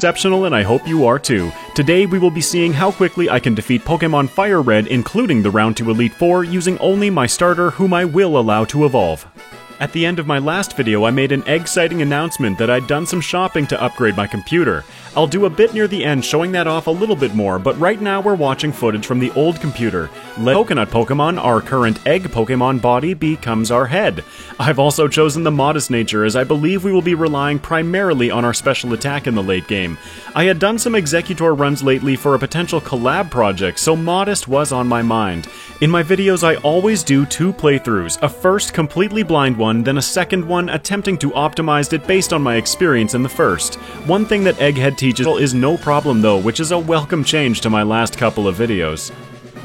Exceptional, and I hope you are too. Today we will be seeing how quickly I can defeat Pokémon FireRed, including the Round 2 Elite Four, using only my starter, whom I will allow to evolve. At the end of my last video, I made an exciting announcement that I'd done some shopping to upgrade my computer. I'll do a bit near the end showing that off a little bit more, but right now we're watching footage from the old computer. Let Coconut Pokemon, our current egg Pokemon body, becomes our head. I've also chosen the modest nature, as I believe we will be relying primarily on our special attack in the late game. I had done some Exeggcute runs lately for a potential collab project, so modest was on my mind. In my videos I always do two playthroughs, a first completely blind one, then a second one attempting to optimize it based on my experience in the first. One thing that Egghead teaches is no problem though, which is a welcome change to my last couple of videos.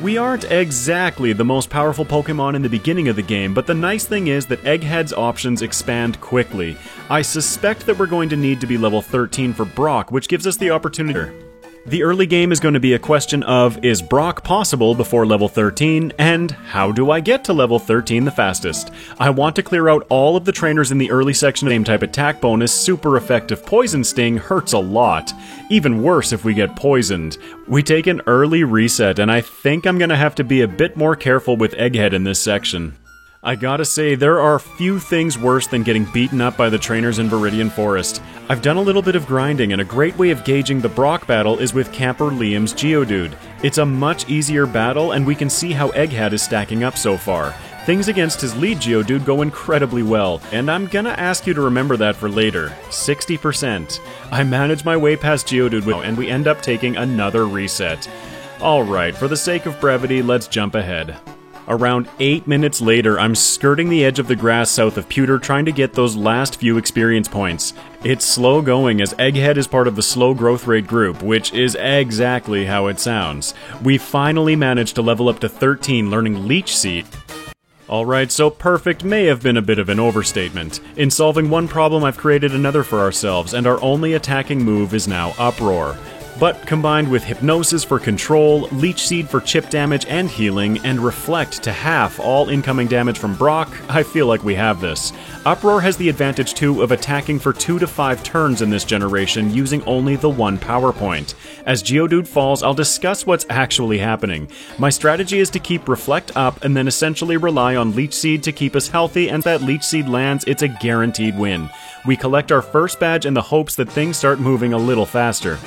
We aren't exactly the most powerful Pokemon in the beginning of the game, but the nice thing is that Egghead's options expand quickly. I suspect that we're going to need to be level 13 for Brock, which gives us the opportunity. The early game is going to be a question of, is Brock possible before level 13, and how do I get to level 13 the fastest? I want to clear out all of the trainers in the early section. Same type attack bonus, super effective Poison Sting hurts a lot. Even worse if we get poisoned. We take an early reset, and I think I'm going to have to be a bit more careful with Egghead in this section. I gotta say, there are few things worse than getting beaten up by the trainers in Viridian Forest. I've done a little bit of grinding, and a great way of gauging the Brock battle is with Camper Liam's Geodude. It's a much easier battle, and we can see how Egghead is stacking up so far. Things against his lead Geodude go incredibly well, and I'm gonna ask you to remember that for later. 60%. I manage my way past Geodude, and we end up taking another reset. Alright, for the sake of brevity, let's jump ahead. Around 8 minutes later, I'm skirting the edge of the grass south of Pewter trying to get those last few experience points. It's slow going as Egghead is part of the slow growth rate group, which is exactly how it sounds. We finally managed to level up to 13 learning Leech Seed. Alright, so perfect may have been a bit of an overstatement. In solving one problem, I've created another for ourselves, and our only attacking move is now Uproar. But combined with Hypnosis for control, Leech Seed for chip damage and healing, and Reflect to half all incoming damage from Brock, I feel like we have this. Uproar has the advantage too of attacking for 2 to 5 turns in this generation using only the one power point. As Geodude falls, I'll discuss what's actually happening. My strategy is to keep Reflect up and then essentially rely on Leech Seed to keep us healthy, and if that Leech Seed lands, it's a guaranteed win. We collect our first badge in the hopes that things start moving a little faster.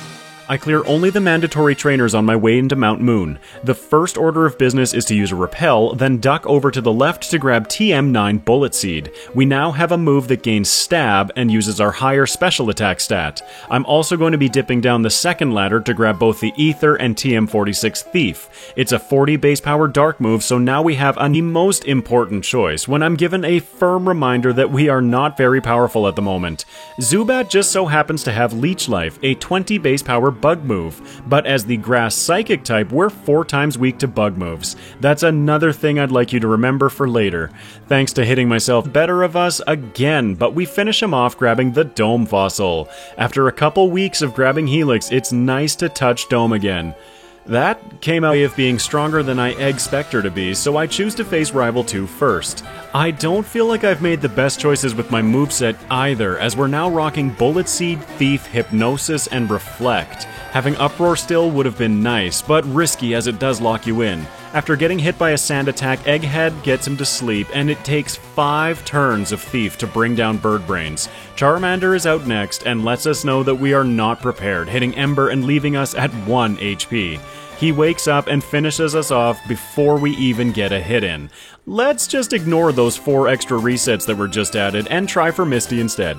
I clear only the mandatory trainers on my way into Mount Moon. The first order of business is to use a Repel, then duck over to the left to grab TM9 Bullet Seed. We now have a move that gains Stab and uses our higher special attack stat. I'm also going to be dipping down the second ladder to grab both the Ether and TM46 Thief. It's a 40 base power dark move, so now we have the most important choice when I'm given a firm reminder that we are not very powerful at the moment. Zubat just so happens to have Leech Life, a 20 base power bug move, but as the grass psychic type, we're 4 times weak to bug moves. That's another thing I'd like you to remember for later. Thanks to hitting myself better of us again, but we finish him off grabbing the Dome Fossil. After a couple weeks of grabbing Helix, it's nice to touch Dome again. That came out of being stronger than I expect her to be, so I choose to face Rival 2 first. I don't feel like I've made the best choices with my moveset either, as we're now rocking Bullet Seed, Thief, Hypnosis, and Reflect. Having Uproar still would have been nice, but risky as it does lock you in. After getting hit by a sand attack, Egghead gets him to sleep, and it takes 5 turns of Thief to bring down Bird Brains. Charmander is out next and lets us know that we are not prepared, hitting Ember and leaving us at 1 HP. He wakes up and finishes us off before we even get a hit in. Let's just ignore those 4 extra resets that were just added and try for Misty instead.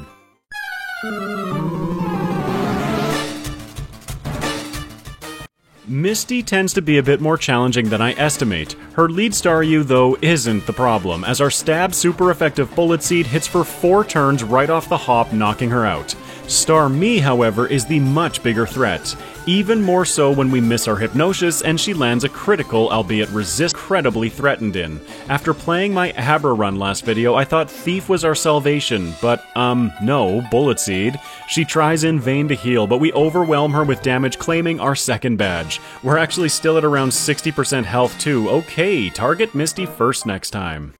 Misty tends to be a bit more challenging than I estimate. Her lead Staryu, though, isn't the problem, as our Stab super effective Bullet Seed hits for 4 turns right off the hop, knocking her out. Starmie, however, is the much bigger threat. Even more so when we miss our Hypnosis and she lands a critical, albeit incredibly threatened in. After playing my Abra run last video, I thought Thief was our salvation, but no, Bullet Seed. She tries in vain to heal, but we overwhelm her with damage, claiming our second badge. We're actually still at around 60% health too. Okay, target Misty first next time.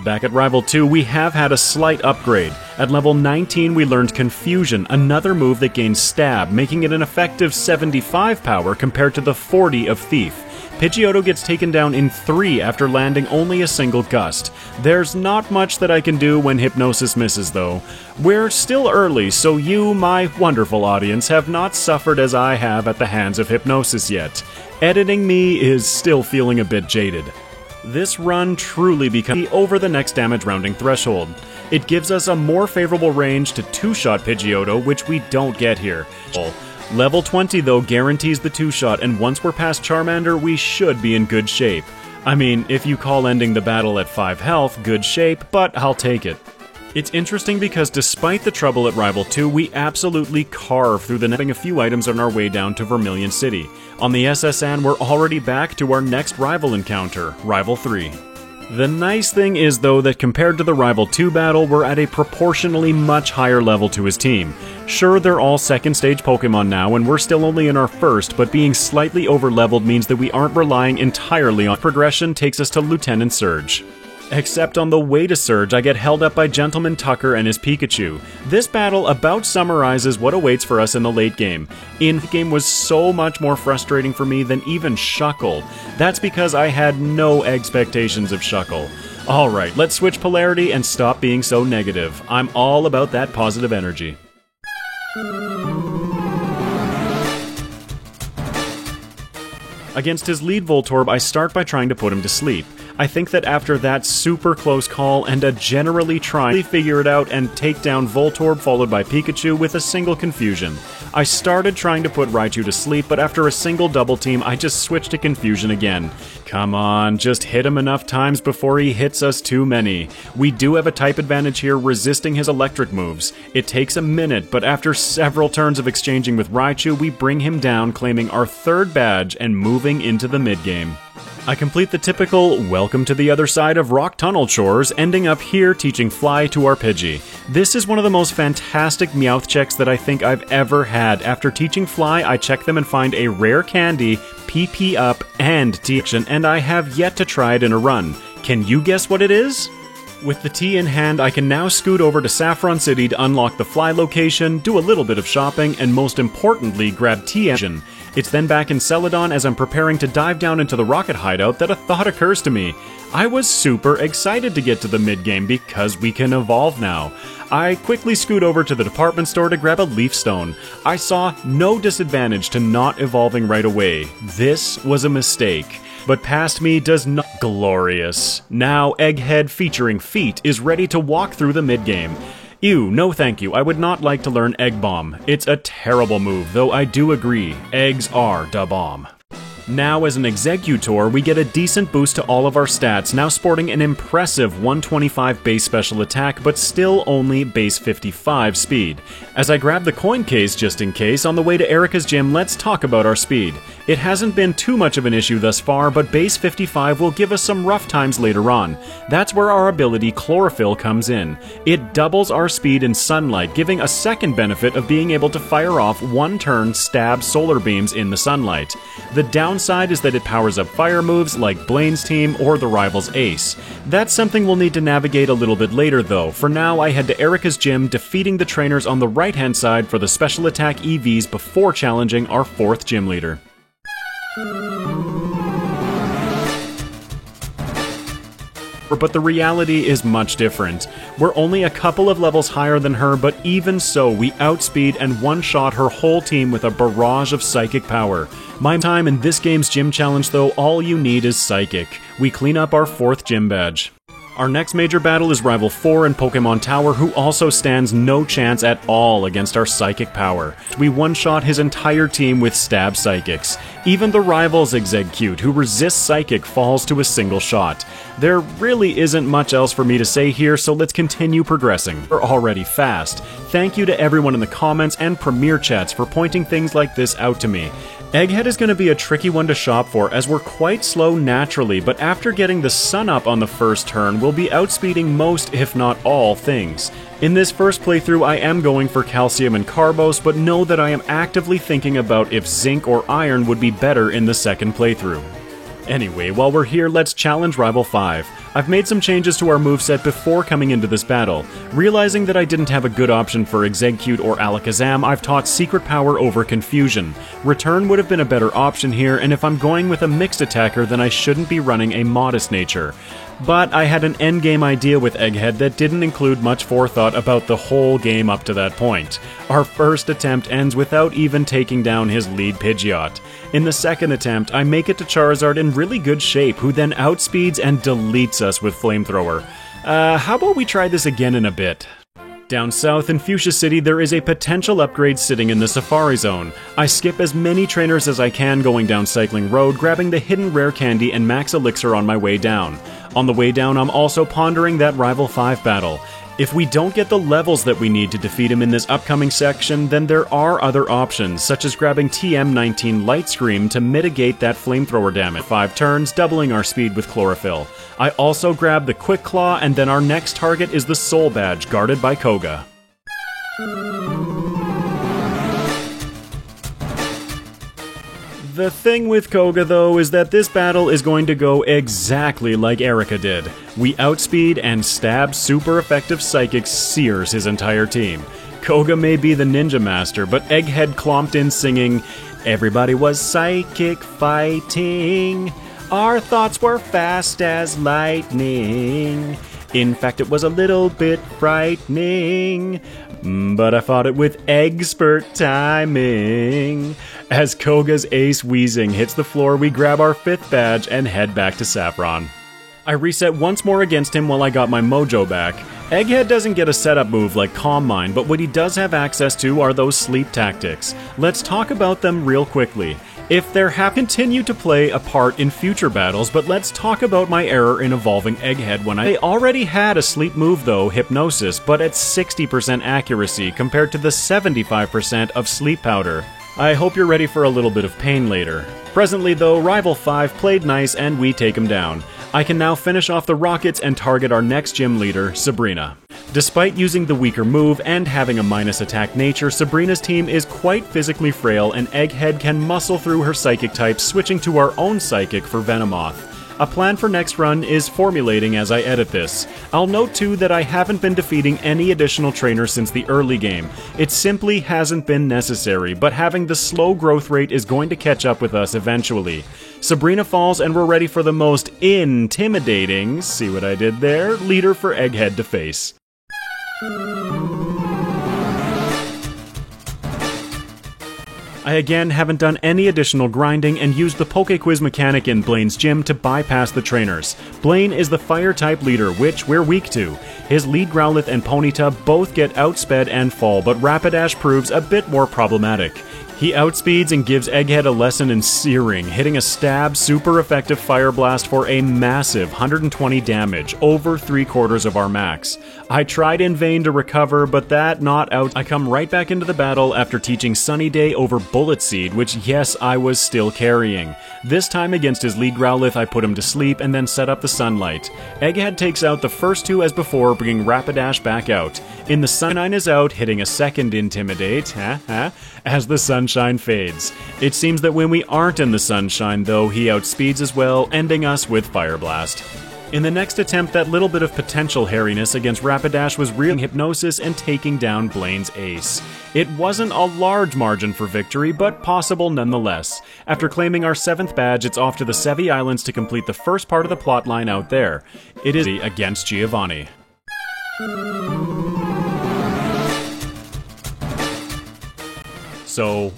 Back at Rival 2, we have had a slight upgrade. At level 19, we learned Confusion, another move that gains Stab, making it an effective 75 power compared to the 40 of Thief. Pidgeotto gets taken down in 3 after landing only a single gust. There's not much that I can do when Hypnosis misses, though. We're still early, so you, my wonderful audience, have not suffered as I have at the hands of Hypnosis yet. Editing me is still feeling a bit jaded. This run truly becomes over the next damage rounding threshold. It gives us a more favorable range to 2-shot Pidgeotto, which we don't get here. Level 20, though, guarantees the 2-shot, and once we're past Charmander, we should be in good shape. I mean, if you call ending the battle at 5 health good shape, but I'll take it. It's interesting because despite the trouble at Rival 2, we absolutely carve through the netting a few items on our way down to Vermilion City. On the SSN, we're already back to our next rival encounter, Rival 3. The nice thing is, though, that compared to the Rival 2 battle, we're at a proportionally much higher level to his team. Sure, they're all second stage Pokemon now, and we're still only in our first, but being slightly over-leveled means that we aren't relying entirely on progression takes us to Lieutenant Surge. Except on the way to Surge, I get held up by Gentleman Tucker and his Pikachu. This battle about summarizes what awaits for us in the late game. In-game was so much more frustrating for me than even Shuckle. That's because I had no expectations of Shuckle. Alright, let's switch polarity and stop being so negative. I'm all about that positive energy. Against his lead Voltorb, I start by trying to put him to sleep. I think that after that super close call and a generally trying to figure it out and take down Voltorb followed by Pikachu with a single Confusion. I started trying to put Raichu to sleep, but after a single double team, I just switched to Confusion again. Come on, just hit him enough times before he hits us too many. We do have a type advantage here resisting his electric moves. It takes a minute, but after several turns of exchanging with Raichu, we bring him down, claiming our 3rd badge and moving into the mid-game. I complete the typical welcome to the other side of rock tunnel chores, ending up here teaching Fly to our Pidgey. This is one of the most fantastic Meowth checks that I think I've ever had. After teaching Fly, I check them and find a rare candy, PP up, and T-action, and I have yet to try it in a run. Can you guess what it is? With the tea in hand, I can now scoot over to Saffron City to unlock the Fly location, do a little bit of shopping, and most importantly, grab T-action. It's then back in Celadon as I'm preparing to dive down into the rocket hideout that a thought occurs to me. I was super excited to get to the mid-game because we can evolve now. I quickly scoot over to the department store to grab a Leaf Stone. I saw no disadvantage to not evolving right away. This was a mistake. But past me does not... Glorious. Now Egghead featuring Feet is ready to walk through the mid-game. Ew, no thank you, I would not like to learn Egg Bomb. It's a terrible move, though I do agree, eggs are da bomb. Now as an Exeggutor, we get a decent boost to all of our stats, now sporting an impressive 125 base special attack, but still only base 55 speed. As I grab the coin case just in case, on the way to Erica's gym, let's talk about our speed. It hasn't been too much of an issue thus far, but base 55 will give us some rough times later on. That's where our ability Chlorophyll comes in. It doubles our speed in sunlight, giving a second benefit of being able to fire off one-turn stab solar beams in the sunlight. The downside is that it powers up fire moves like Blaine's team or the rival's Ace. That's something we'll need to navigate a little bit later though. For now, I head to Erica's gym, defeating the trainers on the right-hand side for the special attack EVs before challenging our 4th gym leader. But the reality is much different. We're only a couple of levels higher than her, but even so, we outspeed and one-shot her whole team with a barrage of psychic power. My time in this game's gym challenge though, all you need is Psychic. We clean up our 4th gym badge. Our next major battle is Rival 4 in Pokemon Tower, who also stands no chance at all against our Psychic power. We one-shot his entire team with Stab Psychics. Even the rival's Exeggcute, who resists Psychic, falls to a single shot. There really isn't much else for me to say here, so let's continue progressing. We're already fast. Thank you to everyone in the comments and Premier chats for pointing things like this out to me. Egghead is going to be a tricky one to shop for, as we're quite slow naturally, but after getting the sun up on the first turn, we'll be outspeeding most, if not all, things. In this first playthrough, I am going for Calcium and Carbos, but know that I am actively thinking about if Zinc or Iron would be better in the second playthrough. Anyway, while we're here, let's challenge Rival 5. I've made some changes to our moveset before coming into this battle. Realizing that I didn't have a good option for Exeggcute or Alakazam, I've taught Secret Power over Confusion. Return would have been a better option here, and if I'm going with a mixed attacker, then I shouldn't be running a Modest Nature. But I had an endgame idea with Egghead that didn't include much forethought about the whole game up to that point. Our first attempt ends without even taking down his lead Pidgeot. In the second attempt, I make it to Charizard in really good shape, who then outspeeds and deletes us with Flamethrower. How about we try this again in a bit? Down south in Fuchsia City, there is a potential upgrade sitting in the Safari Zone. I skip as many trainers as I can going down Cycling Road, grabbing the hidden rare candy and max elixir on my way down. On the way down, I'm also pondering that Rival 5 battle. If we don't get the levels that we need to defeat him in this upcoming section, then there are other options, such as grabbing TM19 Light Scream to mitigate that flamethrower damage. 5 turns, doubling our speed with Chlorophyll. I also grab the Quick Claw, and then our next target is the Soul Badge, guarded by Koga. The thing with Koga, though, is that this battle is going to go exactly like Erica did. We outspeed and stab super effective Psychic Sears his entire team. Koga may be the ninja master, but Egghead clomped in singing, "Everybody was psychic fighting. Our thoughts were fast as lightning. In fact, it was a little bit frightening, but I fought it with expert timing." As Koga's Ace Wheezing hits the floor, we grab our 5th badge and head back to Saffron. I reset once more against him while I got my mojo back. Egghead doesn't get a setup move like Calm Mind, but what he does have access to are those sleep tactics. Let's talk about them real quickly. If there have continued to play a part in future battles, but let's talk about my error in evolving Egghead when I already had a sleep move though, Hypnosis, but at 60% accuracy compared to the 75% of Sleep Powder. I hope you're ready for a little bit of pain later. Presently though, Rival 5 played nice and we take him down. I can now finish off the Rockets and target our next gym leader, Sabrina. Despite using the weaker move and having a minus attack nature, Sabrina's team is quite physically frail and Egghead can muscle through her Psychic type, switching to our own Psychic for Venomoth. A plan for next run is formulating as I edit this. I'll note too that I haven't been defeating any additional trainers since the early game. It simply hasn't been necessary, but having the slow growth rate is going to catch up with us eventually. Sabrina falls and we're ready for the most intimidating, see what I did there, leader for Egghead to face. I again haven't done any additional grinding and used the Poké-Quiz mechanic in Blaine's gym to bypass the trainers. Blaine is the Fire-type leader, which we're weak to. His lead Growlithe and Ponyta both get outsped and fall, but Rapidash proves a bit more problematic. He outspeeds and gives Egghead a lesson in Searing, hitting a stab super effective Fire Blast for a massive 120 damage, over 3/4 of our max. I tried in vain to recover, but that not out. I come right back into the battle after teaching Sunny Day over Bullet Seed, which yes, I was still carrying. This time against his lead Growlithe, I put him to sleep and then set up the Sunlight. Egghead takes out the first 2 as before, bringing Rapidash back out. In the Sunshine is out, hitting a second Intimidate, as the Sunshine fades. It seems that when we aren't in the Sunshine, though, he outspeeds as well, ending us with Fire Blast. In the next attempt, that little bit of potential hairiness against Rapidash was real Hypnosis and taking down Blaine's Ace. It wasn't a large margin for victory, but possible nonetheless. After claiming our 7th badge, it's off to the Sevi Islands to complete the first part of the plotline out there. It is against Giovanni. So,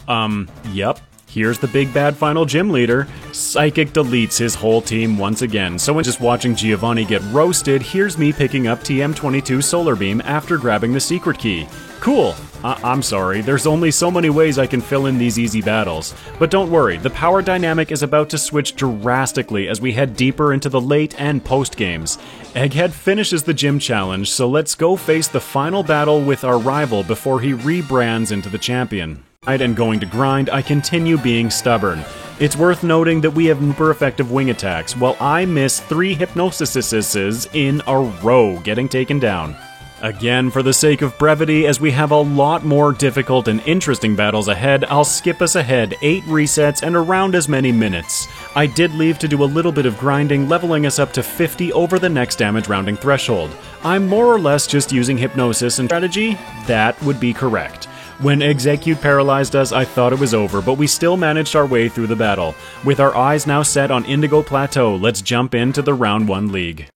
yep. Here's the big bad final gym leader. Psychic deletes his whole team once again, so when just watching Giovanni get roasted, here's me picking up TM22 Solar Beam after grabbing the secret key. Cool. I'm sorry, there's only so many ways I can fill in these easy battles. But don't worry, the power dynamic is about to switch drastically as we head deeper into the late and post games. Egghead finishes the gym challenge, so let's go face the final battle with our rival before he rebrands into the champion. And going to grind, I continue being stubborn. It's worth noting that we have super effective wing attacks, while I miss 3 Hypnosisises in a row getting taken down. Again, for the sake of brevity, as we have a lot more difficult and interesting battles ahead, I'll skip us ahead 8 resets and around as many minutes. I did leave to do a little bit of grinding, leveling us up to 50 over the next damage rounding threshold. I'm more or less just using hypnosis and strategy. That would be correct. When Exeggcute paralyzed us, I thought it was over, but we still managed our way through the battle. With our eyes now set on Indigo Plateau, let's jump into the Round 1 League.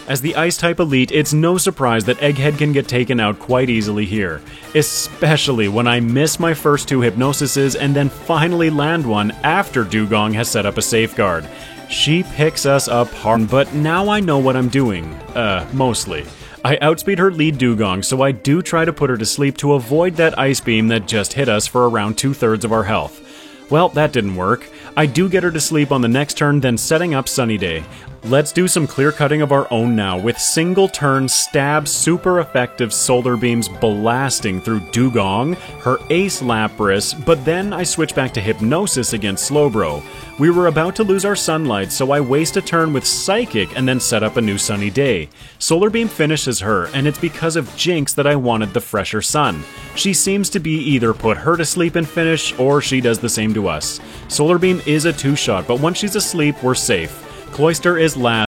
As the Ice-type elite, it's no surprise that Egghead can get taken out quite easily here, especially when I miss my first 2 hypnosises and then finally land one after Dugong has set up a safeguard. She picks us up hard, but now I know what I'm doing. Mostly. I outspeed her lead Dugong, so I do try to put her to sleep to avoid that Ice Beam that just hit us for around 2/3 of our health. Well, that didn't work. I do get her to sleep on the next turn, then setting up Sunny Day. Let's do some clear cutting of our own now, with single turn stab super effective solar beams blasting through Dugong, her ace Lapras, but then I switch back to Hypnosis against Slowbro. We were about to lose our sunlight, so I waste a turn with Psychic and then set up a new Sunny Day. Solar Beam finishes her, and it's because of Jinx that I wanted the fresher sun. She seems to be either put her to sleep and finish, or she does the same to us. Solar Beam is a 2-shot, but once she's asleep, we're safe. Cloyster is last.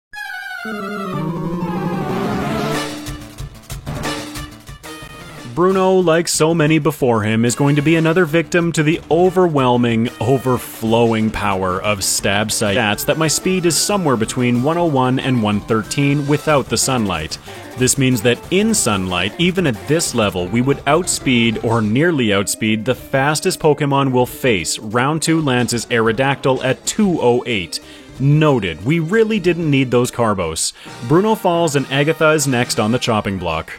Bruno, like so many before him, is going to be another victim to the overwhelming, overflowing power of stab stats that my speed is somewhere between 101 and 113 without the sunlight. This means that in sunlight, even at this level, we would outspeed or nearly outspeed the fastest Pokemon we'll face, Round 2 Lance's Aerodactyl at 208. Noted, we really didn't need those Carbos. Bruno falls and Agatha is next on the chopping block.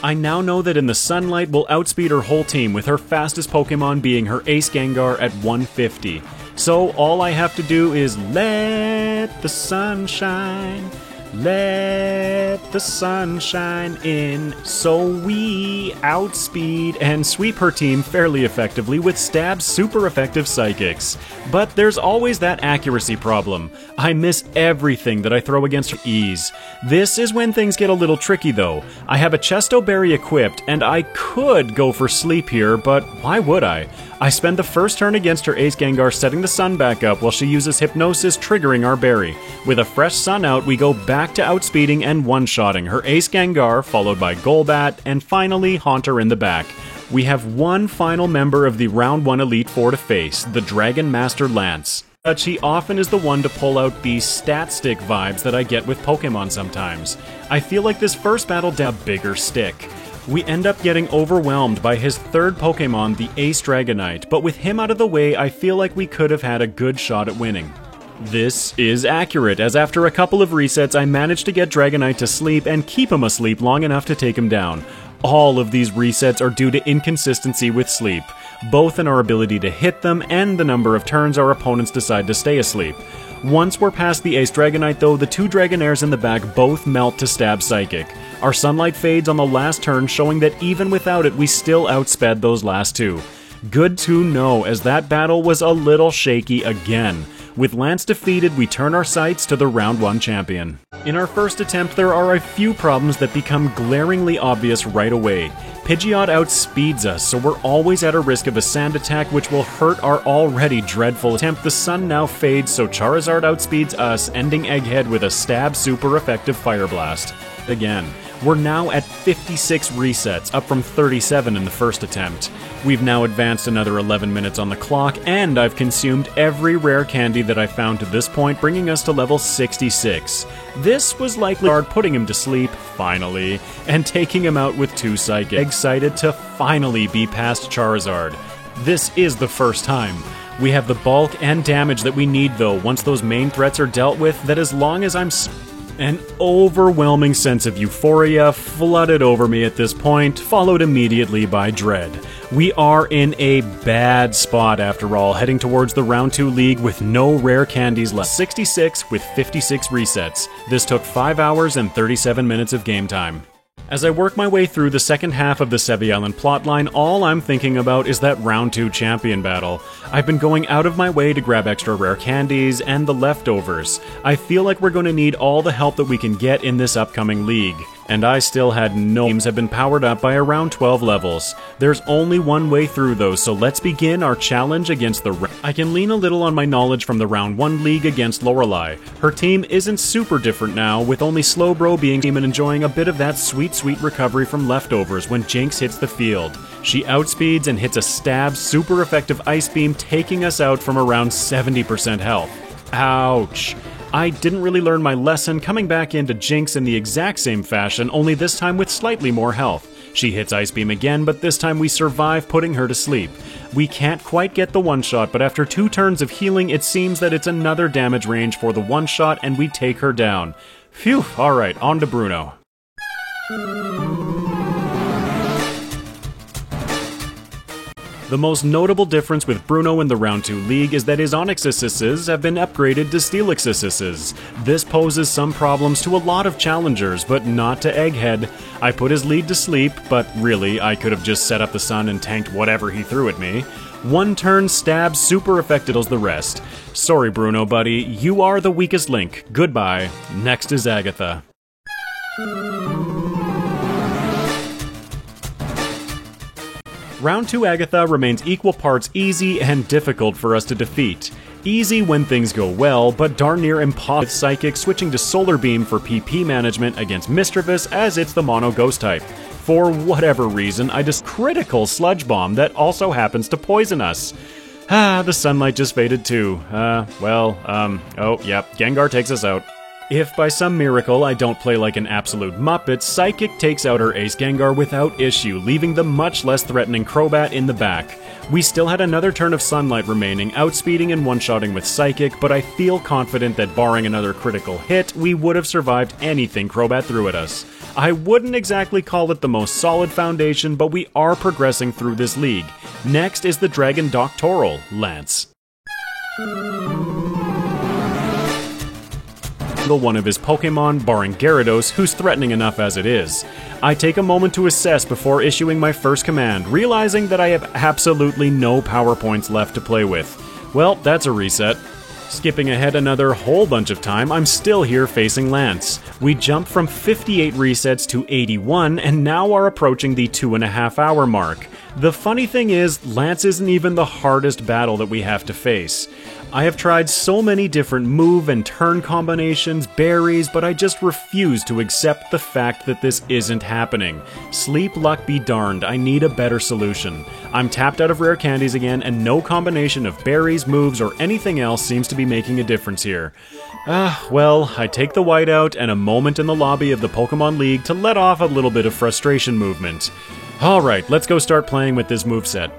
I now know that in the sunlight we'll outspeed her whole team, with her fastest Pokemon being her Ace Gengar at 150. So all I have to do is let the sun shine. Let the sun shine in. So we outspeed and sweep her team fairly effectively with Stab's super effective Psychics. But there's always that accuracy problem. I miss everything that I throw against her ease. This is when things get a little tricky though. I have a Chesto Berry equipped and I could go for sleep here, but why would I? I spend the first turn against her Ace Gengar setting the sun back up while she uses Hypnosis triggering our berry. With a fresh sun out, we go back to outspeeding and one-shotting her Ace Gengar, followed by Golbat, and finally Haunter in the back. We have one final member of the Round 1 Elite Four to face, the Dragon Master Lance. But she often is the one to pull out these stat stick vibes that I get with Pokemon sometimes. I feel like this first battle did a bigger stick. We end up getting overwhelmed by his third Pokemon, the Ace Dragonite, but with him out of the way, I feel like we could have had a good shot at winning. This is accurate, as after a couple of resets, I managed to get Dragonite to sleep and keep him asleep long enough to take him down. All of these resets are due to inconsistency with sleep, both in our ability to hit them and the number of turns our opponents decide to stay asleep. Once we're past the Ace Dragonite though, the two Dragonairs in the back both melt to Stab Psychic. Our sunlight fades on the last turn, showing that even without it, we still outsped those last two. Good to know, as that battle was a little shaky again. With Lance defeated, we turn our sights to the Round 1 champion. In our first attempt, there are a few problems that become glaringly obvious right away. Pidgeot outspeeds us, so we're always at a risk of a sand attack, which will hurt our already dreadful attempt. The sun now fades, so Charizard outspeeds us, ending Egghead with a Stab super effective Fire Blast. Again, we're now at 56 resets, up from 37 in the first attempt. We've now advanced another 11 minutes on the clock, and I've consumed every rare candy that I found to this point, bringing us to level 66. This was likely hard, putting him to sleep, finally, and taking him out with 2 Psychic. Excited to finally be past Charizard. This is the first time. We have the bulk and damage that we need though, once those main threats are dealt with, that as long as I'm... An overwhelming sense of euphoria flooded over me at this point, followed immediately by dread. We are in a bad spot after all, heading towards the Round 2 League with no rare candies left. 66 with 56 resets. This took 5 hours and 37 minutes of game time. As I work my way through the second half of the Sevi Island plotline, all I'm thinking about is that Round 2 champion battle. I've been going out of my way to grab extra rare candies and the leftovers. I feel like we're going to need all the help that we can get in this upcoming league. And I still had no teams have been powered up by around 12 levels. There's only one way through those, so let's begin our challenge against the I can lean a little on my knowledge from the Round 1 league against Lorelei. Her team isn't super different now, with only Slowbro being team and enjoying a bit of that sweet recovery from leftovers when Jinx hits the field. She outspeeds and hits a stab super effective ice beam, taking us out from around 70% health. Ouch. I didn't really learn my lesson, coming back into Jinx in the exact same fashion, only this time with slightly more health. She hits Ice Beam again, but this time we survive, putting her to sleep. We can't quite get the one-shot, but after 2 turns of healing, it seems that it's another damage range for the one-shot, and we take her down. Phew, alright, on to Bruno. The most notable difference with Bruno in the Round 2 League is that his Onyx assists have been upgraded to Steelix assists. This poses some problems to a lot of challengers, but not to Egghead. I put his lead to sleep, but really, I could have just set up the sun and tanked whatever he threw at me. 1 turn stab super effective as the rest. Sorry Bruno buddy, you are the weakest link. Goodbye. Next is Agatha. Round 2 Agatha remains equal parts easy and difficult for us to defeat. Easy when things go well, but darn near impossible with Psychic switching to Solar Beam for PP management against Mischievous as it's the mono ghost type. For whatever reason, I just critical Sludge Bomb that also happens to poison us. The sunlight just faded too. Oh yep, Gengar takes us out. If by some miracle I don't play like an absolute muppet, Psychic takes out her ace Gengar without issue, leaving the much less threatening Crobat in the back. We still had another turn of sunlight remaining, outspeeding and one-shotting with Psychic, but I feel confident that barring another critical hit, we would have survived anything Crobat threw at us. I wouldn't exactly call it the most solid foundation, but we are progressing through this league. Next is the Dragon Doctoral, Lance. One of his Pokemon, barring Gyarados, who's threatening enough as it is. I take a moment to assess before issuing my first command, realizing that I have absolutely no power points left to play with. Well, that's a reset. Skipping ahead another whole bunch of time, I'm still here facing Lance. We jump from 58 resets to 81, and now are approaching the 2.5 hour mark. The funny thing is, Lance isn't even the hardest battle that we have to face. I have tried so many different move and turn combinations, berries, but I just refuse to accept the fact that this isn't happening. Sleep luck be darned, I need a better solution. I'm tapped out of rare candies again, and no combination of berries, moves, or anything else seems to be making a difference here. Well, I take the whiteout and a moment in the lobby of the Pokemon League to let off a little bit of frustration movement. Alright, let's go start playing with this moveset.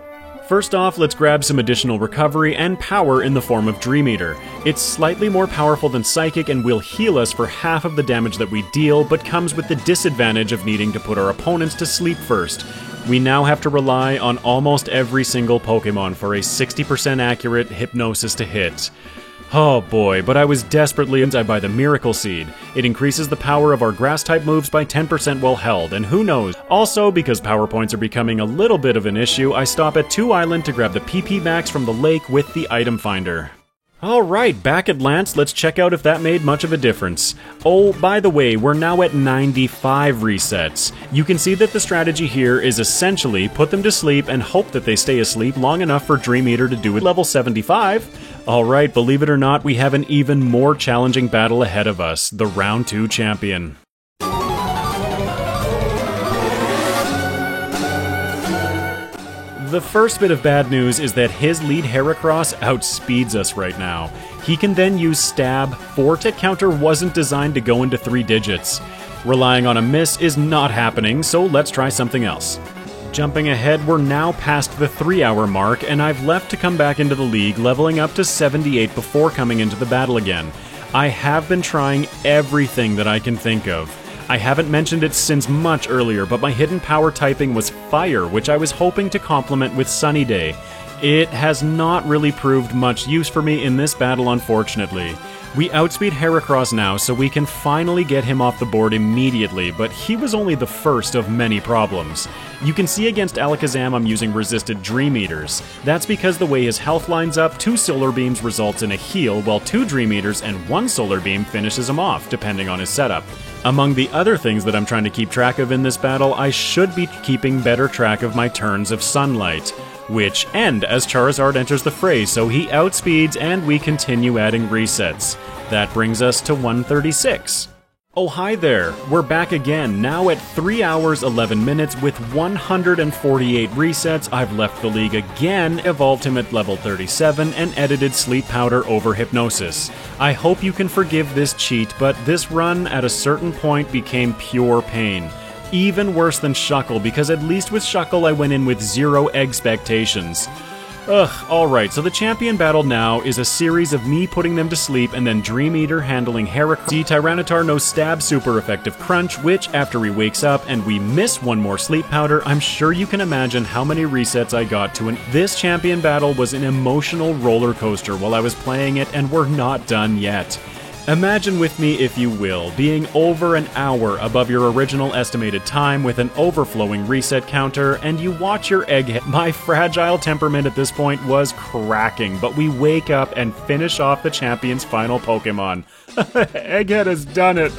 First off, let's grab some additional recovery and power in the form of Dream Eater. It's slightly more powerful than Psychic and will heal us for half of the damage that we deal, but comes with the disadvantage of needing to put our opponents to sleep first. We now have to rely on almost every single Pokemon for a 60% accurate Hypnosis to hit. Oh boy, but I was desperately inspired by the Miracle Seed. It increases the power of our Grass-type moves by 10% while held, and who knows. Also, because power points are becoming a little bit of an issue, I stop at 2 Island to grab the PP Max from the lake with the item finder. Alright, back at Lance, let's check out if that made much of a difference. Oh, by the way, we're now at 95 resets. You can see that the strategy here is essentially put them to sleep and hope that they stay asleep long enough for Dream Eater to do it level 75. Alright, believe it or not, we have an even more challenging battle ahead of us, the Round 2 champion. The first bit of bad news is that his lead Heracross outspeeds us right now. He can then use Stab. Fortet counter wasn't designed to go into 3 digits. Relying on a miss is not happening, so let's try something else. Jumping ahead, we're now past the 3-hour mark, and I've left to come back into the league, leveling up to 78 before coming into the battle again. I have been trying everything that I can think of. I haven't mentioned it since much earlier, but my hidden power typing was Fire, which I was hoping to complement with Sunny Day. It has not really proved much use for me in this battle, unfortunately. We outspeed Heracross now, so we can finally get him off the board immediately, but he was only the first of many problems. You can see against Alakazam I'm using resisted Dream Eaters. That's because the way his health lines up, 2 Solar Beams results in a heal, while 2 Dream Eaters and 1 Solar Beam finishes him off, depending on his setup. Among the other things that I'm trying to keep track of in this battle, I should be keeping better track of my turns of sunlight, which end as Charizard enters the fray, so he outspeeds and we continue adding resets. That brings us to 136. Oh hi there, we're back again, now at 3 hours 11 minutes with 148 resets. I've left the league again, evolved him at level 37, and edited Sleep Powder over Hypnosis. I hope you can forgive this cheat, but this run at a certain point became pure pain. Even worse than Shuckle, because at least with Shuckle I went in with 0 expectations. Alright, so the champion battle now is a series of me putting them to sleep and then Dream Eater handling Heracross. Tyranitar knows Stab super effective Crunch, which after he wakes up and we miss 1 more Sleep Powder, I'm sure you can imagine how many resets I got to. And this champion battle was an emotional roller coaster while I was playing it, and we're not done yet. Imagine with me, if you will, being over an hour above your original estimated time with an overflowing reset counter, and you watch your Egghead. My fragile temperament at this point was cracking, but we wake up and finish off the champion's final Pokemon. Egghead has done it!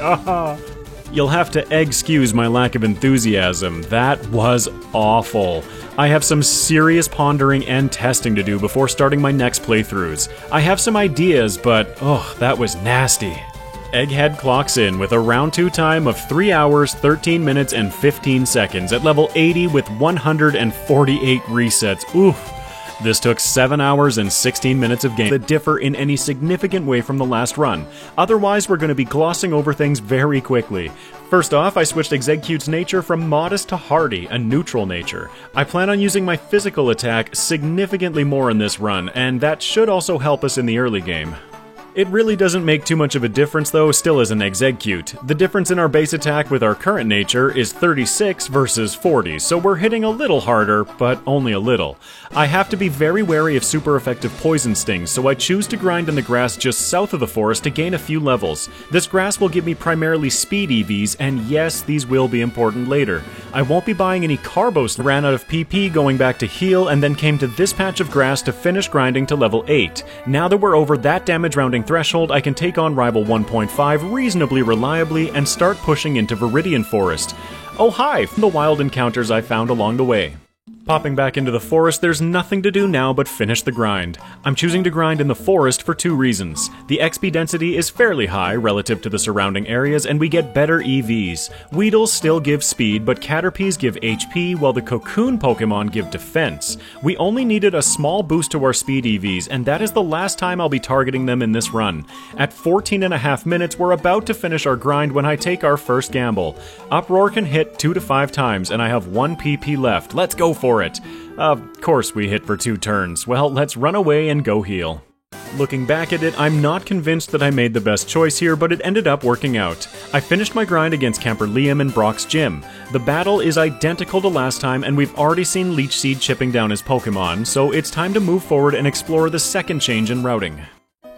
You'll have to excuse my lack of enthusiasm. That was awful. I have some serious pondering and testing to do before starting my next playthroughs. I have some ideas, but that was nasty. Egghead clocks in with a round 2 time of 3 hours, 13 minutes, and 15 seconds at level 80 with 148 resets. Oof. This took 7 hours and 16 minutes of game that differ in any significant way from the last run. Otherwise, we're going to be glossing over things very quickly. First off, I switched Exegcute's nature from Modest to Hardy, a neutral nature. I plan on using my physical attack significantly more in this run, and that should also help us in the early game. It really doesn't make too much of a difference though, still as an Exeggcute. The difference in our base attack with our current nature is 36 versus 40, so we're hitting a little harder, but only a little. I have to be very wary of super effective poison stings, so I choose to grind in the grass just south of the forest to gain a few levels. This grass will give me primarily speed EVs, and yes, these will be important later. I won't be buying any Carbos, ran out of PP going back to heal, and then came to this patch of grass to finish grinding to level 8. Now that we're over that damage rounding threshold, I can take on Rival 1.5 reasonably reliably and start pushing into Viridian Forest. Oh hi, from the wild encounters I found along the way. Popping back into the forest, there's nothing to do now but finish the grind. I'm choosing to grind in the forest for 2 reasons. The XP density is fairly high relative to the surrounding areas, and we get better EVs. Weedles still give speed, but Caterpies give HP, while the Cocoon Pokemon give defense. We only needed a small boost to our speed EVs, and that is the last time I'll be targeting them in this run. At 14.5 minutes, we're about to finish our grind when I take our first gamble. Uproar can hit 2 to 5 times, and I have 1 PP left. Let's go for it. Of course we hit for 2 turns. Well, let's run away and go heal. Looking back at it, I'm not convinced that I made the best choice here, but it ended up working out. I finished my grind against Camper Liam in Brock's gym. The battle is identical to last time, and we've already seen Leech Seed chipping down his Pokemon, so it's time to move forward and explore the second change in routing.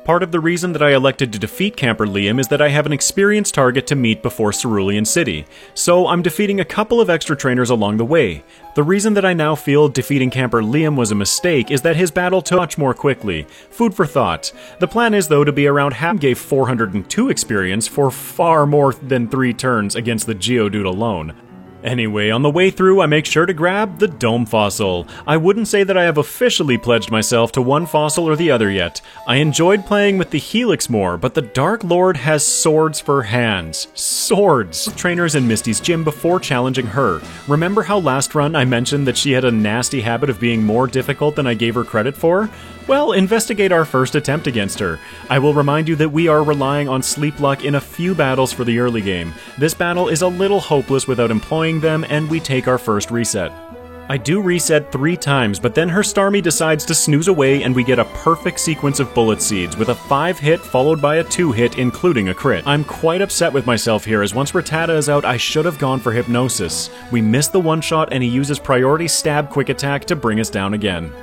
Part of the reason that I elected to defeat Camper Liam is that I have an experienced target to meet before Cerulean City, so I'm defeating a couple of extra trainers along the way. The reason that I now feel defeating Camper Liam was a mistake is that his battle took much more quickly. Food for thought. The plan is though to be around half. Gave 402 experience for far more than 3 turns against the Geodude alone. Anyway, on the way through, I make sure to grab the Dome Fossil. I wouldn't say that I have officially pledged myself to one fossil or the other yet. I enjoyed playing with the Helix more, but the Dark Lord has swords for hands. Swords! Trainers in Misty's gym before challenging her. Remember how last run I mentioned that she had a nasty habit of being more difficult than I gave her credit for? Well, investigate our first attempt against her. I will remind you that we are relying on Sleep Luck in a few battles for the early game. This battle is a little hopeless without employing them, and we take our first reset. I do reset 3 times, but then her Starmie decides to snooze away and we get a perfect sequence of Bullet Seeds with a 5-hit followed by a 2-hit including a crit. I'm quite upset with myself here as once Rattata is out I should have gone for Hypnosis. We miss the one-shot and he uses priority stab quick attack to bring us down again.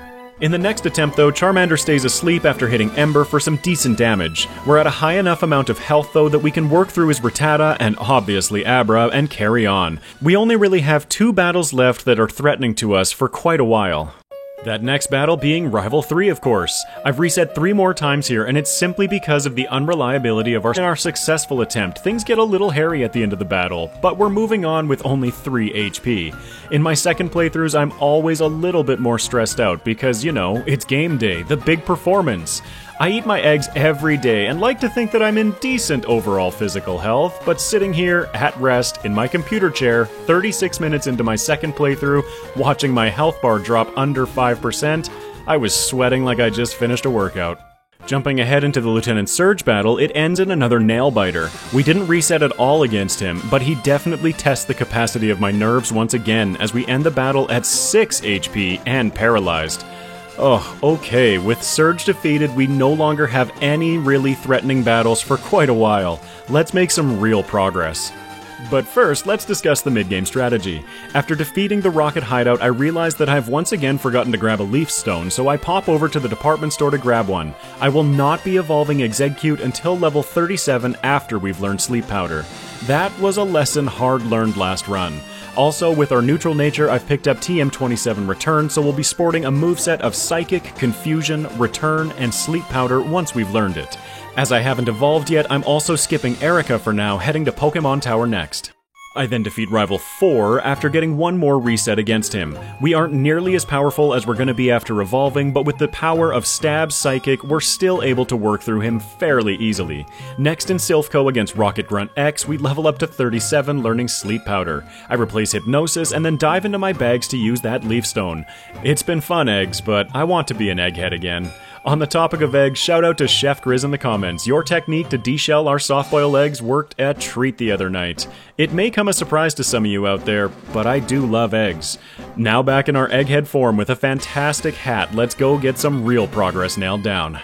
In the next attempt though, Charmander stays asleep after hitting Ember for some decent damage. We're at a high enough amount of health though that we can work through his Rattata and obviously Abra and carry on. We only really have 2 battles left that are threatening to us for quite a while. That next battle being Rival 3, of course. I've reset 3 more times here, and it's simply because of the unreliability of our successful attempt. Things get a little hairy at the end of the battle, but we're moving on with only 3 HP. In my second playthroughs, I'm always a little bit more stressed out because, you know, it's game day, the big performance. I eat my eggs every day and like to think that I'm in decent overall physical health, but sitting here at rest in my computer chair, 36 minutes into my second playthrough, watching my health bar drop under 5%, I was sweating like I just finished a workout. Jumping ahead into the Lieutenant Surge battle, it ends in another nail-biter. We didn't reset at all against him, but he definitely tests the capacity of my nerves once again as we end the battle at 6 HP and paralyzed. Oh, okay, with Surge defeated, we no longer have any really threatening battles for quite a while. Let's make some real progress. But first, let's discuss the mid-game strategy. After defeating the Rocket Hideout, I realized that I've once again forgotten to grab a Leaf Stone, so I pop over to the department store to grab one. I will not be evolving Exeggcute until level 37 after we've learned Sleep Powder. That was a lesson hard learned last run. Also, with our neutral nature, I've picked up TM27 Return, so we'll be sporting a moveset of Psychic, Confusion, Return, and Sleep Powder once we've learned it. As I haven't evolved yet, I'm also skipping Erica for now, heading to Pokemon Tower next. I then defeat Rival 4 after getting one more reset against him. We aren't nearly as powerful as we're going to be after evolving, but with the power of Stab Psychic, we're still able to work through him fairly easily. Next in Silphco against Rocket Grunt X, we level up to 37 learning Sleep Powder. I replace Hypnosis and then dive into my bags to use that Leaf Stone. It's been fun, eggs, but I want to be an egghead again. On the topic of eggs, shout out to Chef Grizz in the comments. Your technique to deshell our soft-boiled eggs worked a treat the other night. It may come as a surprise to some of you out there, but I do love eggs. Now back in our egghead form with a fantastic hat, let's go get some real progress nailed down.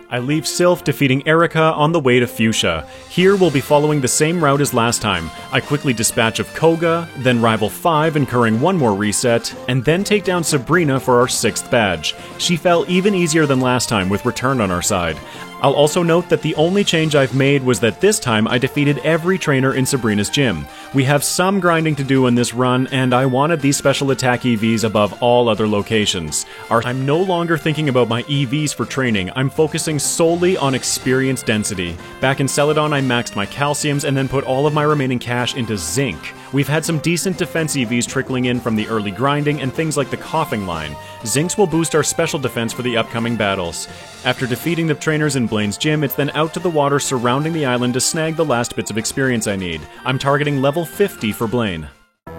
I leave Sylph defeating Erica on the way to Fuchsia. Here we'll be following the same route as last time. I quickly dispatch of Koga, then Rival 5 incurring one more reset, and then take down Sabrina for our 6th badge. She fell even easier than last time with Return on our side. I'll also note that the only change I've made was that this time I defeated every trainer in Sabrina's gym. We have some grinding to do in this run, and I wanted these special attack EVs above all other locations. I'm no longer thinking about my EVs for training, I'm focusing solely on experience density. Back in Celadon I maxed my calciums and then put all of my remaining cash into zinc. We've had some decent defense EVs trickling in from the early grinding and things like the Coughing line. Zincs will boost our special defense for the upcoming battles. After defeating the trainers in Blaine's gym, it's then out to the water surrounding the island to snag the last bits of experience I need. I'm targeting level 50 for Blaine.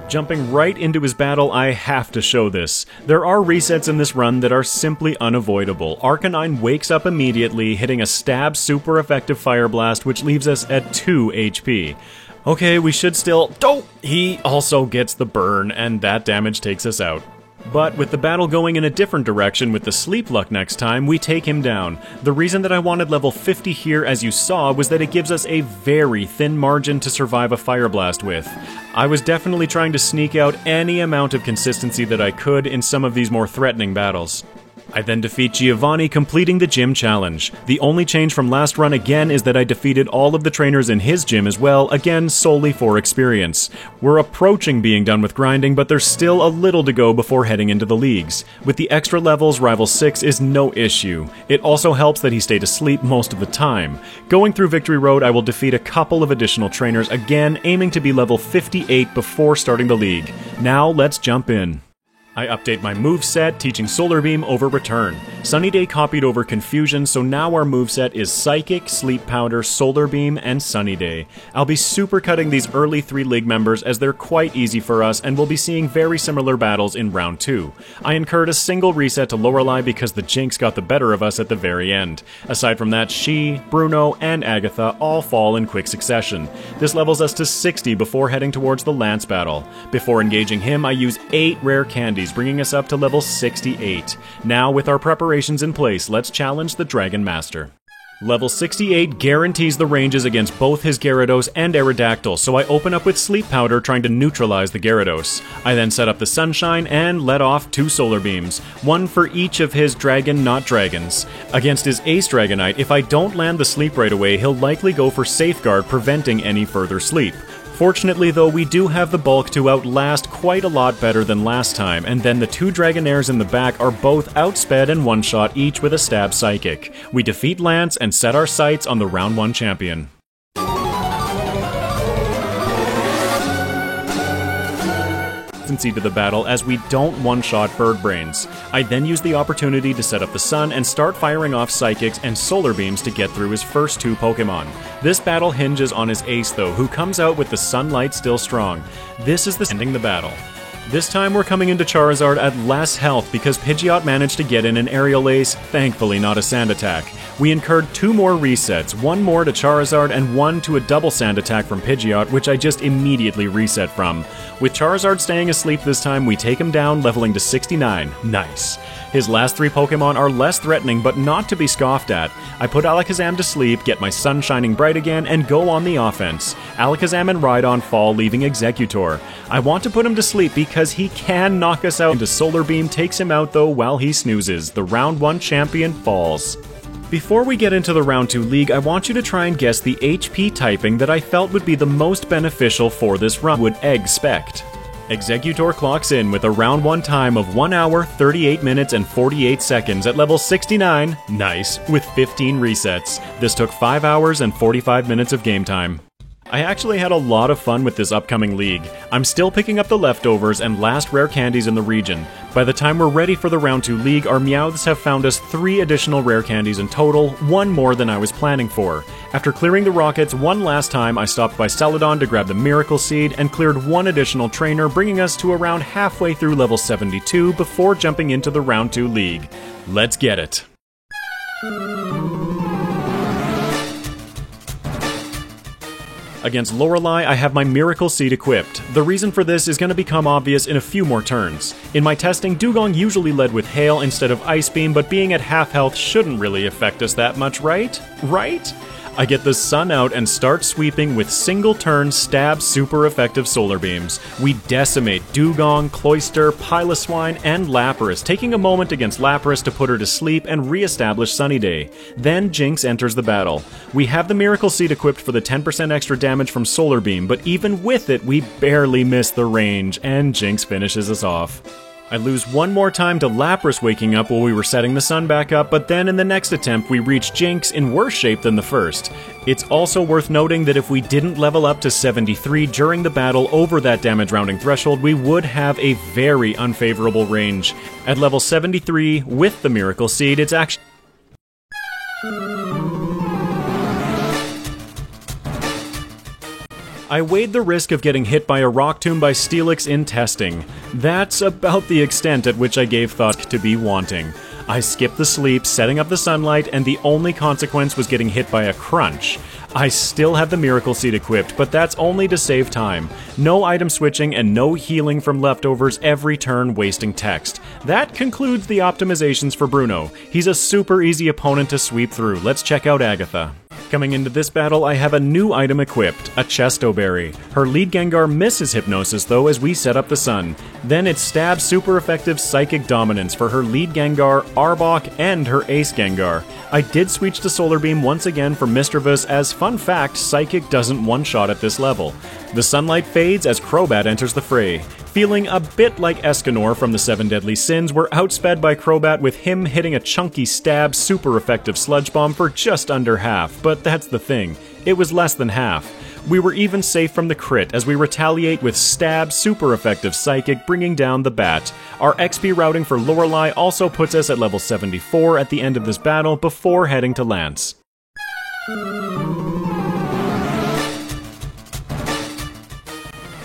Jumping right into his battle, I have to show this. There are resets in this run that are simply unavoidable. Arcanine wakes up immediately, hitting a stab super effective Fire Blast, which leaves us at 2 HP. Okay, we should still... Oh! He also gets the burn, and that damage takes us out. But with the battle going in a different direction with the Sleep Luck next time, we take him down. The reason that I wanted level 50 here, as you saw, was that it gives us a very thin margin to survive a Fire Blast with. I was definitely trying to sneak out any amount of consistency that I could in some of these more threatening battles. I then defeat Giovanni, completing the gym challenge. The only change from last run again is that I defeated all of the trainers in his gym as well, again solely for experience. We're approaching being done with grinding, but there's still a little to go before heading into the leagues. With the extra levels, Rival 6 is no issue. It also helps that he stayed asleep most of the time. Going through Victory Road, I will defeat a couple of additional trainers, again aiming to be level 58 before starting the league. Now let's jump in. I update my moveset, teaching Solar Beam over Return. Sunny Day copied over Confusion, so now our moveset is Psychic, Sleep Powder, Solar Beam, and Sunny Day. I'll be supercutting these early 3 League members as they're quite easy for us, and we'll be seeing very similar battles in Round 2. I incurred a single reset to Lorelei because the Jinx got the better of us at the very end. Aside from that, she, Bruno, and Agatha all fall in quick succession. This levels us to 60 before heading towards the Lance battle. Before engaging him, I use 8 rare candies, bringing us up to level 68. Now, with our preparations in place, let's challenge the Dragon Master. Level 68 guarantees the ranges against both his Gyarados and Aerodactyl, so I open up with Sleep Powder trying to neutralize the Gyarados. I then set up the Sunshine and let off 2 Solar Beams, one for each of his Dragon not Dragons. Against his Ace Dragonite, if I don't land the sleep right away, he'll likely go for Safeguard, preventing any further sleep. Fortunately though, we do have the bulk to outlast quite a lot better than last time, and then the 2 Dragonairs in the back are both outsped and one-shot each with a Stab Psychic. We defeat Lance and set our sights on the Round 1 champion. To the battle as we don't one-shot Bird Brains. I then use the opportunity to set up the Sun and start firing off Psychics and Solar Beams to get through his first 2 Pokemon. This battle hinges on his Ace though, who comes out with the Sunlight still strong. This is the ending the battle. This time we're coming into Charizard at less health because Pidgeot managed to get in an Aerial Ace, thankfully not a Sand Attack. We incurred 2 more resets, 1 more to Charizard and 1 to a double Sand Attack from Pidgeot, which I just immediately reset from. With Charizard staying asleep this time, we take him down, leveling to 69. Nice. His last 3 Pokemon are less threatening, but not to be scoffed at. I put Alakazam to sleep, get my sun shining bright again, and go on the offense. Alakazam and Rhydon fall, leaving Exeggutor. I want to put him to sleep because he can knock us out, and Solar Beam takes him out though while he snoozes. The Round 1 champion falls. Before we get into the Round 2 League, I want you to try and guess the HP typing that I felt would be the most beneficial for this run. Would Exeggcute. Exeggutor clocks in with a Round 1 time of 1 hour, 38 minutes, and 48 seconds at level 69, nice, with 15 resets. This took 5 hours and 45 minutes of game time. I actually had a lot of fun with this upcoming league. I'm still picking up the leftovers and last rare candies in the region. By the time we're ready for the Round 2 League, our Meowths have found us 3 additional rare candies in total, 1 more than I was planning for. After clearing the rockets one last time, I stopped by Celadon to grab the Miracle Seed and cleared 1 additional trainer, bringing us to around halfway through level 72 before jumping into the Round 2 League. Let's get it! Against Lorelei, I have my Miracle Seed equipped. The reason for this is going to become obvious in a few more turns. In my testing, Dugong usually led with Hail instead of Ice Beam, but being at half health shouldn't really affect us that much, right? Right? I get the Sun out and start sweeping with single-turn stab super effective Solar Beams. We decimate Dugong, Cloyster, Piloswine, and Lapras, taking a moment against Lapras to put her to sleep and re-establish Sunny Day. Then Jinx enters the battle. We have the Miracle Seed equipped for the 10% extra damage from Solar Beam, but even with it, we barely miss the range, and Jinx finishes us off. I lose 1 more time to Lapras waking up while we were setting the sun back up, but then in the next attempt we reach Jinx in worse shape than the first. It's also worth noting that if we didn't level up to 73 during the battle over that damage rounding threshold, we would have a very unfavorable range. At level 73, with the Miracle Seed, it's actually... I weighed the risk of getting hit by a Rock Tomb by Steelix in testing. That's about the extent at which I gave thought to be wanting. I skipped the sleep, setting up the sunlight, and the only consequence was getting hit by a crunch. I still have the Miracle Seed equipped, but that's only to save time. No item switching and no healing from leftovers every turn wasting text. That concludes the optimizations for Bruno. He's a super easy opponent to sweep through. Let's check out Agatha. Coming into this battle, I have a new item equipped, a Chesto Berry. Her lead Gengar misses Hypnosis though as we set up the sun. Then it's Stab super effective Psychic Dominance for her lead Gengar, Arbok, and her ace Gengar. I did switch to Solar Beam once again for Mischievous as, fun fact, Psychic doesn't one-shot at this level. The sunlight fades as Crobat enters the fray. Feeling a bit like Escanor from the 7 Deadly Sins, we're outsped by Crobat with him hitting a chunky stab super effective Sludge Bomb for just under half, but that's the thing, it was less than half. We were even safe from the crit as we retaliate with stab super effective Psychic, bringing down the bat. Our XP routing for Lorelei also puts us at level 74 at the end of this battle before heading to Lance.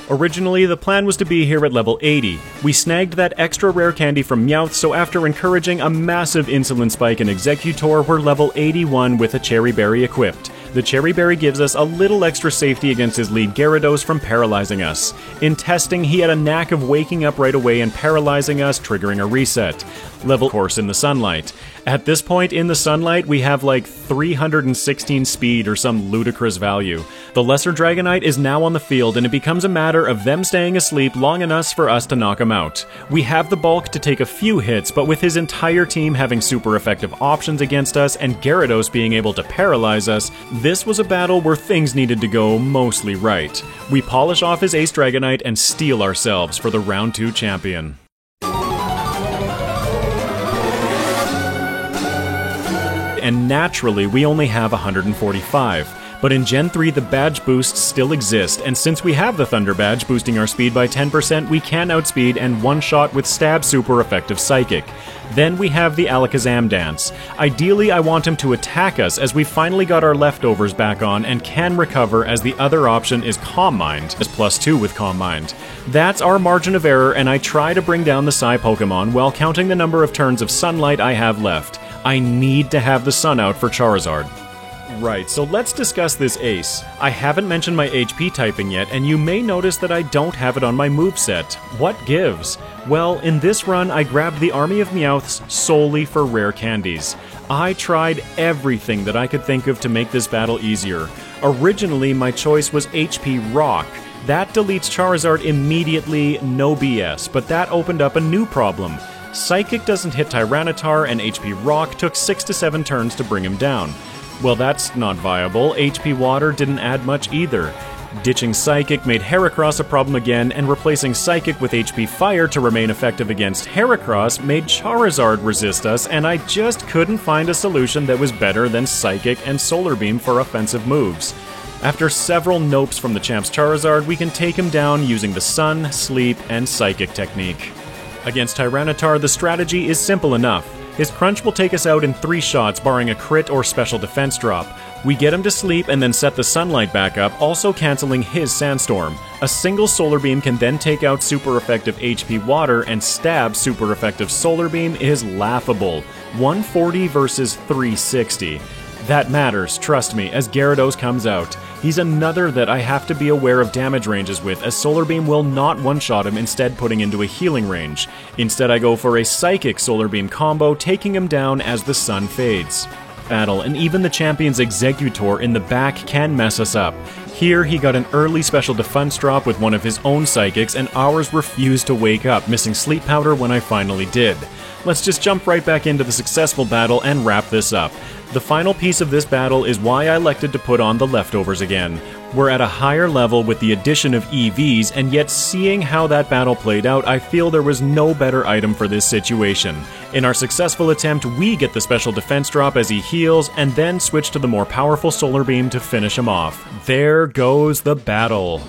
Originally, the plan was to be here at level 80. We snagged that extra rare candy from Meowth, so after encouraging a massive insulin spike in Exeggutor, we're level 81 with a Cherry Berry equipped. The Cherry Berry gives us a little extra safety against his lead Gyarados from paralyzing us. In testing, he had a knack of waking up right away and paralyzing us, triggering a reset. Level course in the sunlight. At this point in the sunlight, we have like 316 speed or some ludicrous value. The Lesser Dragonite is now on the field, and it becomes a matter of them staying asleep long enough for us to knock him out. We have the bulk to take a few hits, but with his entire team having super effective options against us and Gyarados being able to paralyze us, this was a battle where things needed to go mostly right. We polish off his Ace Dragonite and steel ourselves for the Round 2 champion. And naturally, we only have 145. But in Gen 3, the badge boosts still exist, and since we have the Thunder Badge boosting our speed by 10%, we can outspeed and one-shot with Stab super effective Psychic. Then we have the Alakazam dance. Ideally, I want him to attack us, as we finally got our leftovers back on and can recover, as the other option is Calm Mind, as +2 with Calm Mind. That's our margin of error, and I try to bring down the Psy Pokemon while counting the number of turns of sunlight I have left. I need to have the sun out for Charizard. Right, so let's discuss this Ace. I haven't mentioned my HP typing yet, and you may notice that I don't have it on my moveset. What gives? Well, in this run, I grabbed the Army of Meowths solely for rare candies. I tried everything that I could think of to make this battle easier. Originally, my choice was HP Rock. That deletes Charizard immediately, no BS, but that opened up a new problem. Psychic doesn't hit Tyranitar, and HP Rock took 6 to 7 turns to bring him down. Well, that's not viable. HP Water didn't add much either. Ditching Psychic made Heracross a problem again, and replacing Psychic with HP Fire to remain effective against Heracross made Charizard resist us, and I just couldn't find a solution that was better than Psychic and Solar Beam for offensive moves. After several nopes from the champ's Charizard, we can take him down using the Sun, Sleep, and Psychic technique. Against Tyranitar, the strategy is simple enough. His Crunch will take us out in 3 shots, barring a crit or special defense drop. We get him to sleep and then set the sunlight back up, also cancelling his Sandstorm. A single Solar Beam can then take out super effective HP Water, and stab super effective Solar Beam is laughable. 140 versus 360. That matters, trust me, as Gyarados comes out. He's another that I have to be aware of damage ranges with, as Solar Beam will not one-shot him, instead putting into a healing range. Instead I go for a Psychic Solar Beam combo, taking him down as the sun fades. Battle, and even the champion's Exeggutor in the back can mess us up. Here he got an early special defense drop with one of his own Psychics, and ours refused to wake up, missing Sleep Powder when I finally did. Let's just jump right back into the successful battle and wrap this up. The final piece of this battle is why I elected to put on the leftovers again. We're at a higher level with the addition of EVs, and yet seeing how that battle played out, I feel there was no better item for this situation. In our successful attempt, we get the special defense drop as he heals, and then switch to the more powerful Solar Beam to finish him off. There goes the battle.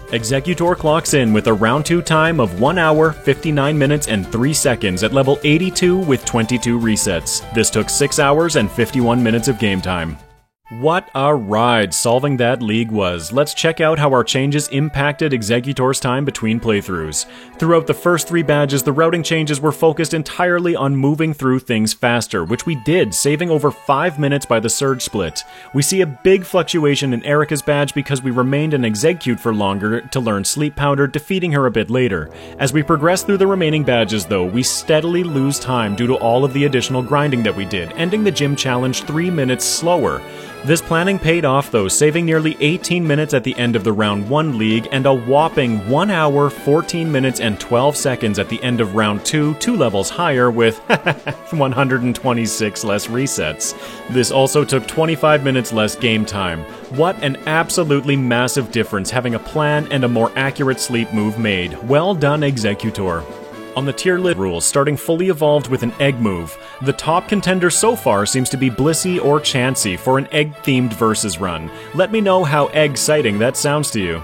Exeggutor clocks in with a round 2 time of 1 hour, 59 minutes, and 3 seconds at level 82 with 22 resets. This took 6 hours and 51 minutes of game time. What a ride solving that league was. Let's check out how our changes impacted Exeggutor's time between playthroughs. Throughout the first 3 badges, the routing changes were focused entirely on moving through things faster, which we did, saving over 5 minutes by the Surge Split. We see a big fluctuation in Erica's badge because we remained in Exeggcute for longer to learn Sleep Powder, defeating her a bit later. As we progress through the remaining badges though, we steadily lose time due to all of the additional grinding that we did, ending the gym challenge 3 minutes slower. This planning paid off though, saving nearly 18 minutes at the end of the round 1 league, and a whopping 1 hour, 14 minutes, and 12 seconds at the end of round 2, 2 levels higher with 126 less resets. This also took 25 minutes less game time. What an absolutely massive difference having a plan and a more accurate sleep move made. Well done, Exeggutor. On the tier list rules, starting fully evolved with an egg move. The top contender so far seems to be Blissey or Chansey for an egg-themed versus run. Let me know how egg-citing that sounds to you.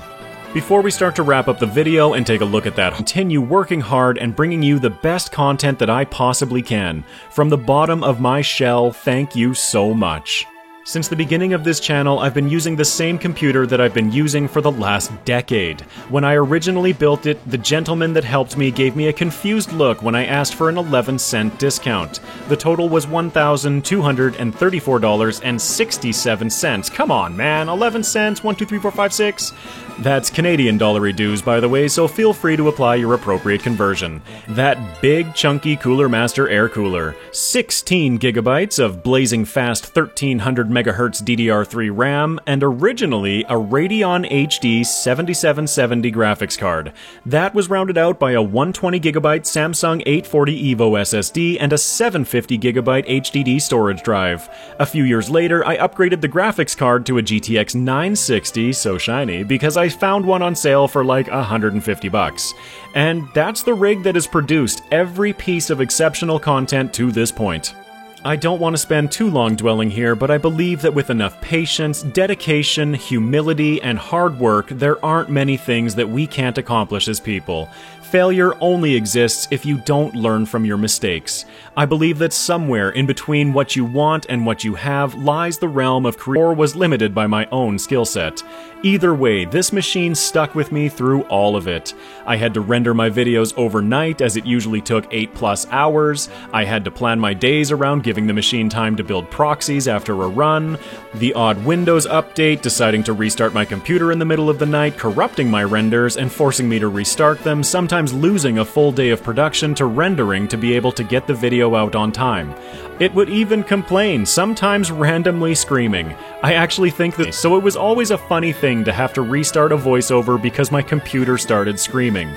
Before we start to wrap up the video and take a look at that, continue working hard and bringing you the best content that I possibly can. From the bottom of my shell, thank you so much. Since the beginning of this channel, I've been using the same computer that I've been using for the last decade. When I originally built it, the gentleman that helped me gave me a confused look when I asked for an 11-cent discount. The total was $1,234.67. Come on, man, 11 cents, 1, 2, 3, 4, 5, 6? That's Canadian dollary dues, by the way, so feel free to apply your appropriate conversion. That big, chunky Cooler Master air cooler, 16 gigabytes of blazing fast 1300 megahertz DDR3 RAM, and originally a Radeon HD 7770 graphics card. That was rounded out by a 120 gigabyte Samsung 840 EVO SSD and a 750 gigabyte HDD storage drive. A few years later, I upgraded the graphics card to a GTX 960, so shiny, because I found one on sale for like $150. And that's the rig that has produced every piece of exceptional content to this point. I don't want to spend too long dwelling here, but I believe that with enough patience, dedication, humility, and hard work, there aren't many things that we can't accomplish as people. Failure only exists if you don't learn from your mistakes. I believe that somewhere in between what you want and what you have lies the realm of creation, or was limited by my own skill set. Either way, this machine stuck with me through all of it. I had to render my videos overnight, as it usually took 8+ hours. I had to plan my days around giving the machine time to build proxies after a run. The odd Windows update, deciding to restart my computer in the middle of the night, corrupting my renders and forcing me to restart them, sometimes losing a full day of production to rendering to be able to get the video out on time. It would even complain, sometimes randomly screaming. I actually think that, so it was always a funny thing to have to restart a voiceover because my computer started screaming.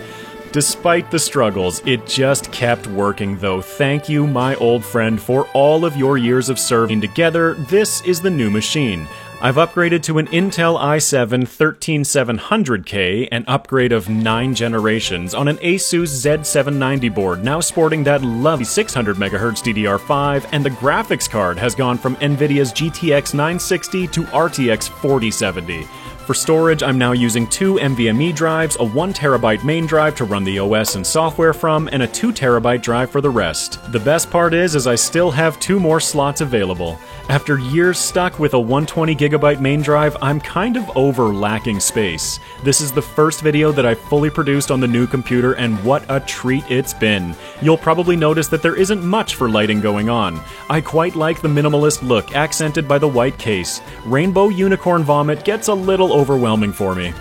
Despite the struggles, it just kept working though. Thank you, my old friend, for all of your years of serving together. This is the new machine. I've upgraded to an Intel i7-13700K, an upgrade of 9 generations, on an Asus Z790 board, now sporting that lovely 600 MHz DDR5, and the graphics card has gone from NVIDIA's GTX 960 to RTX 4070. For storage, I'm now using 2 NVMe drives, a 1TB main drive to run the OS and software from, and a 2TB drive for the rest. The best part is I still have 2 more slots available. After years stuck with a 120GB main drive, I'm kind of over lacking space. This is the first video that I fully produced on the new computer, and what a treat it's been. You'll probably notice that there isn't much for lighting going on. I quite like the minimalist look, accented by the white case. Rainbow unicorn vomit gets a little overwhelming for me.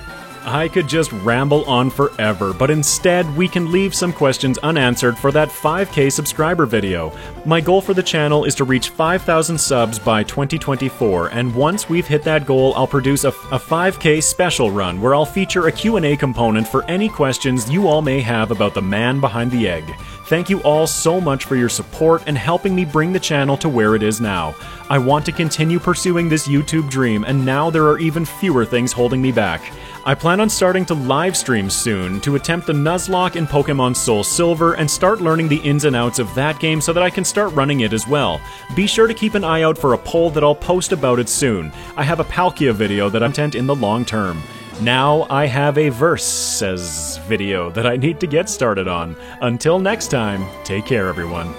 I could just ramble on forever, but instead we can leave some questions unanswered for that 5K subscriber video. My goal for the channel is to reach 5,000 subs by 2024, and once we've hit that goal, I'll produce a 5K special run where I'll feature a Q&A component for any questions you all may have about the man behind the egg. Thank you all so much for your support and helping me bring the channel to where it is now. I want to continue pursuing this YouTube dream, and now there are even fewer things holding me back. I plan on starting to live stream soon to attempt the Nuzlocke in Pokemon Soul Silver and start learning the ins and outs of that game so that I can start running it as well. Be sure to keep an eye out for a poll that I'll post about it soon. I have a Palkia video that I'm intent in the long term. Now I have a Verses video that I need to get started on. Until next time, take care everyone.